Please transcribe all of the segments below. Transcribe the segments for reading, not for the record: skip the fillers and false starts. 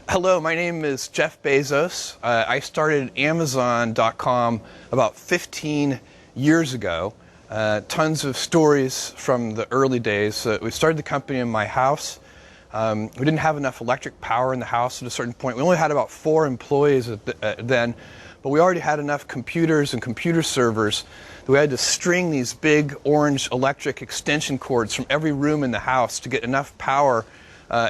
Hello, my name is Jeff Bezos. I started Amazon.com about 15 years ago. Tons of stories from the early days. We started the company in my house. We didn't have enough electric power in the house at a certain point. We only had about 4 employees then, but we already had enough computers and computer servers that we had to string these big orange electric extension cords from every room in the house to get enough power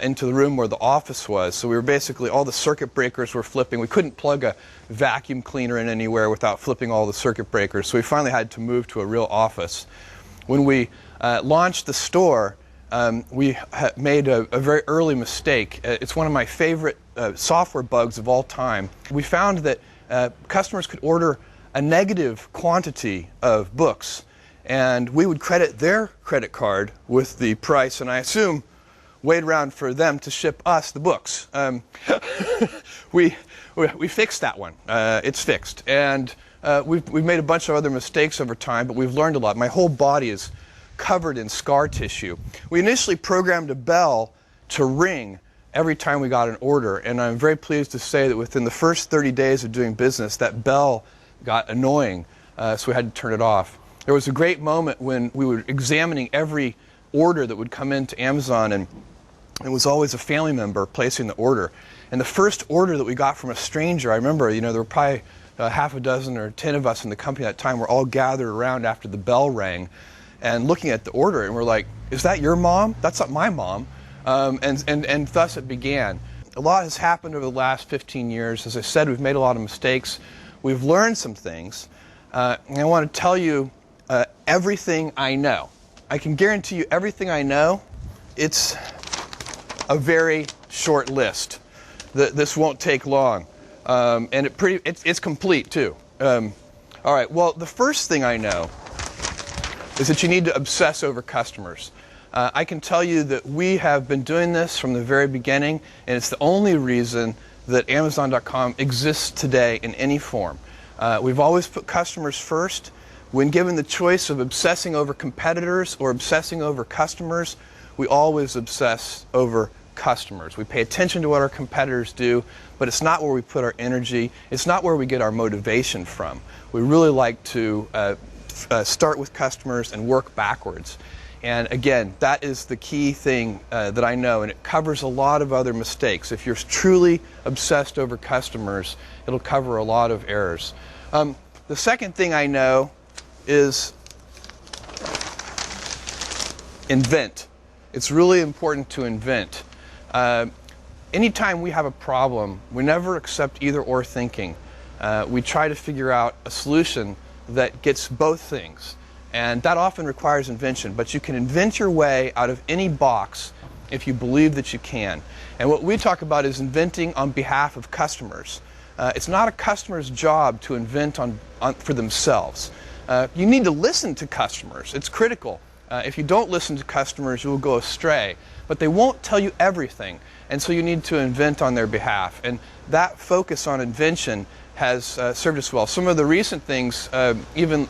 into the room where the office was. So we were basically, all the circuit breakers were flipping. We couldn't plug a vacuum cleaner in anywhere without flipping all the circuit breakers. So we finally had to move to a real office. When we launched the store, we made a very early mistake. It's one of my favorite software bugs of all time. We found that customers could order a negative quantity of books, and we would credit their credit card with the price, and I assume wait around for them to ship us the books. We fixed that one. It's fixed. And we've made a bunch of other mistakes over time, but we've learned a lot. My whole body is covered in scar tissue. We initially programmed a bell to ring every time we got an order, and I'm very pleased to say that within the first 30 days of doing business, that bell got annoying, so we had to turn it off. There was a great moment when we were examining every order that would come into Amazon, and it was always a family member placing the order. And the first order that we got from a stranger, I remember, there were probably half a dozen or 10 of us in the company at that time. We're all gathered around after the bell rang and looking at the order, and we're like, is that your mom? That's not my mom. And thus it began. A lot has happened over the last 15 years. As I said, we've made a lot of mistakes. We've learned some things. And I want to tell you everything I know. I can guarantee you everything I know. It's a very short list. This won't take long, and it's complete too. All right. Well, the first thing I know is that you need to obsess over customers. I can tell you that we have been doing this from the very beginning, and it's the only reason that Amazon.com exists today in any form. We've always put customers first. When given the choice of obsessing over competitors or obsessing over customers, we always obsess over customers. We pay attention to what our competitors do, but it's not where we put our energy. It's not where we get our motivation from. We really like to start with customers and work backwards. And again, that is the key thing that I know, and it covers a lot of other mistakes. If you're truly obsessed over customers, it'll cover a lot of errors. The second thing I know is invent. It's really important to invent. Anytime we have a problem, we never accept either or thinking. We try to figure out a solution that gets both things. And that often requires invention, but you can invent your way out of any box if you believe that you can. And what we talk about is inventing on behalf of customers. It's not a customer's job to invent for themselves. You need to listen to customers. It's critical. If you don't listen to customers, you will go astray. But they won't tell you everything, and so you need to invent on their behalf. And that focus on invention has served us well. Some of the recent things, even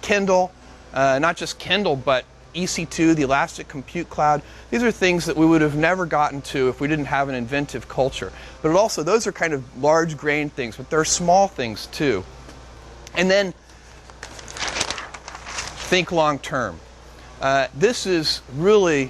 Kindle, not just Kindle, but EC2, the Elastic Compute Cloud, these are things that we would have never gotten to if we didn't have an inventive culture. But also, those are kind of large grain things, but there are small things too. And then, think long term. This is really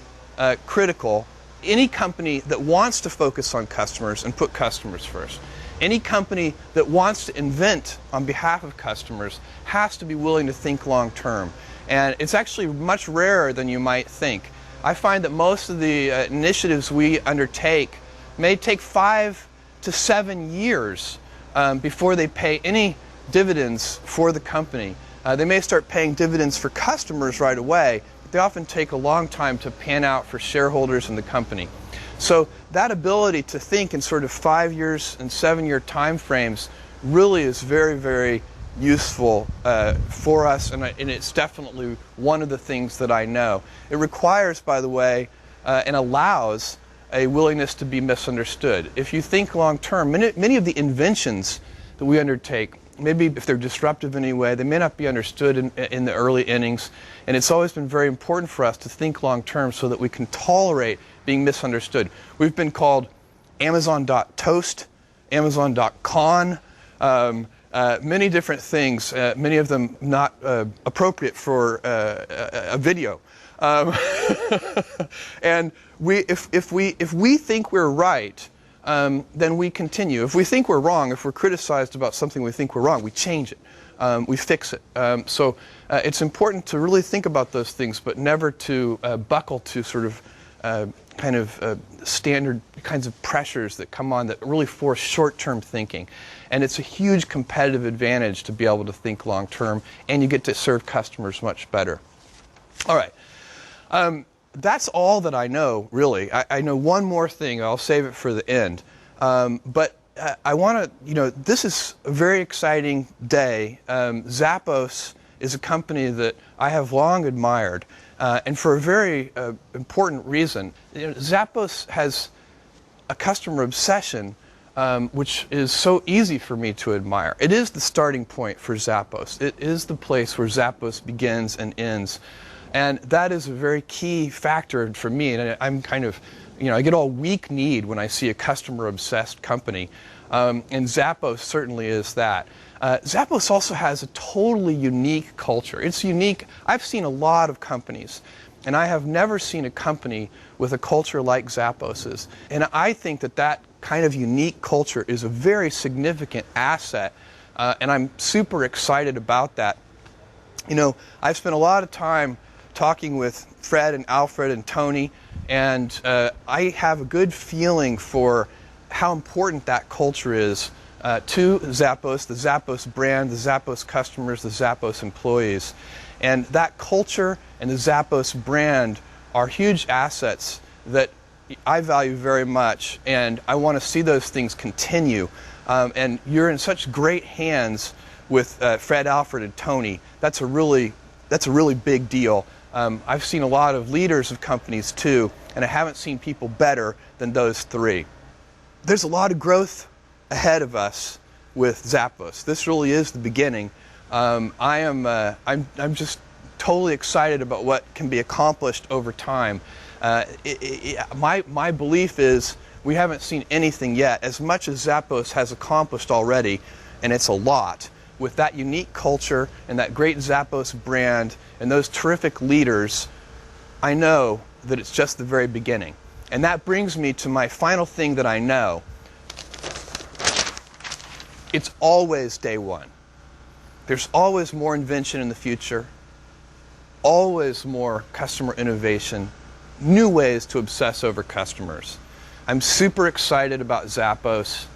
critical. Any company that wants to focus on customers and put customers first, any company that wants to invent on behalf of customers has to be willing to think long term. And it's actually much rarer than you might think. I find that most of the initiatives we undertake may take 5 to 7 years before they pay any dividends for the company. They may start paying dividends for customers right away, but they often take a long time to pan out for shareholders in the company. So that ability to think in sort of 5 years and 7-year time frames really is very, very useful for us, and it's definitely one of the things that I know. It requires, by the way, and allows a willingness to be misunderstood. If you think long term, many of the inventions that we undertake, maybe if they're disruptive in any way, they may not be understood in the early innings, and it's always been very important for us to think long term so that we can tolerate being misunderstood. We've been called Amazon.toast, Amazon.con, many different things, many of them not appropriate for a video. And if we think we're right, then we continue. If we think we're wrong, if we're criticized about something we think we're wrong, we change it. We fix it. So it's important to really think about those things, but never to buckle to sort of standard kinds of pressures that come on that really force short-term thinking. And it's a huge competitive advantage to be able to think long-term, and you get to serve customers much better. All right. That's all that I know, really. I know one more thing. I'll save it for the end. But I want to, this is a very exciting day. Zappos is a company that I have long admired, and for a very important reason. Zappos has a customer obsession, which is so easy for me to admire. It is the starting point for Zappos. It is the place where Zappos begins and ends. And that is a very key factor for me. And I'm kind of, I get all weak-kneed when I see a customer-obsessed company. And Zappos certainly is that. Zappos also has a totally unique culture. It's unique. I've seen a lot of companies, and I have never seen a company with a culture like Zappos's. And I think that that kind of unique culture is a very significant asset, and I'm super excited about that. I've spent a lot of time talking with Fred and Alfred and Tony, and I have a good feeling for how important that culture is to Zappos, the Zappos brand, the Zappos customers, the Zappos employees. And that culture and the Zappos brand are huge assets that I value very much, and I want to see those things continue. And you're in such great hands with Fred, Alfred, and Tony. That's a really big deal. I've seen a lot of leaders of companies too, and I haven't seen people better than those three. There's a lot of growth ahead of us with Zappos. This really is the beginning. I'm just totally excited about what can be accomplished over time. My belief is we haven't seen anything yet, as much as Zappos has accomplished already, and it's a lot. With that unique culture and that great Zappos brand and those terrific leaders, I know that it's just the very beginning. And that brings me to my final thing that I know. It's always day one. There's always more invention in the future, always more customer innovation, new ways to obsess over customers. I'm super excited about Zappos.